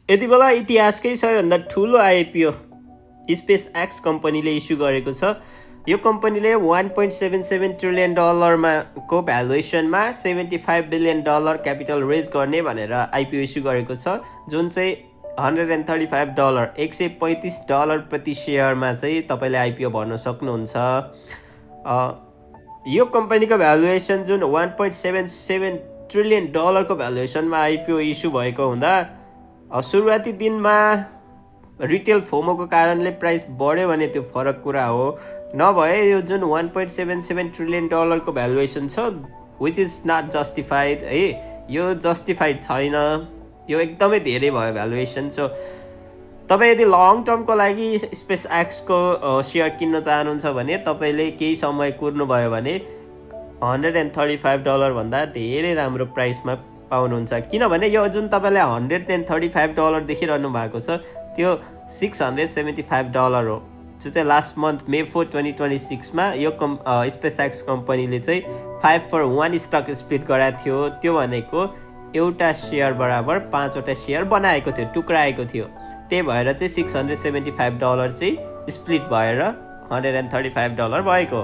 यति बेला इतिहासकै सबैभन्दा ठुलो आइपिओ स्पेस एक्स कम्पनीले इस्यु गरेको छ। यो कम्पनीले $1.77 ट्रिलियन को भ्यालुएसनमा $75 बिलियन क्यापिटल रेज गर्ने भनेर आइपिओ इस्यु गरेको छ, जुन चाहिँ $135 $135 प्रति सेयरमा चाहिँ तपाईँले आइपिओ भर्न सक्नुहुन्छ। यो कम्पनीको भ्यालुएसन जुन $1.77 ट्रिलियन को भ्यालुएसनमा आइपिओ इस्यु भएको हुँदा सुरुवाती दिनमा रिटेल फोमोको कारणले प्राइस बढ्यो भने त्यो फरक कुरा हो। नभए यो जुन $1.77 ट्रिलियन को भ्यालुएसन छ विच इज नट जस्टिफाइड है, यो जस्टिफाइड छैन, यो एकदमै धेरै भयो भ्यालुएसन। सो तपाईँ यदि लङ टर्मको लागि स्पेस एक्सको सेयर किन्न चाहनुहुन्छ भने तपाईँले केही समय कुर्नुभयो भने $135 भन्दा धेरै राम्रो प्राइसमा पाउनुहुन्छ। किनभने यो जुन तपाईँले $135 देखिरहनु भएको छ त्यो $675 हो, जो चाहिँ लास्ट मन्थ May 4, 2026 यो स्पेस एक्स कम्पनीले चाहिँ 5-for-1 स्टक स्प्लिट गराएको थियो। त्यो भनेको एउटा सेयर बराबर 5वटा सेयर बनाएको थियो, टुक्राएको थियो। त्यही भएर चाहिँ $675 चाहिँ स्प्लिट भएर $135 भएको।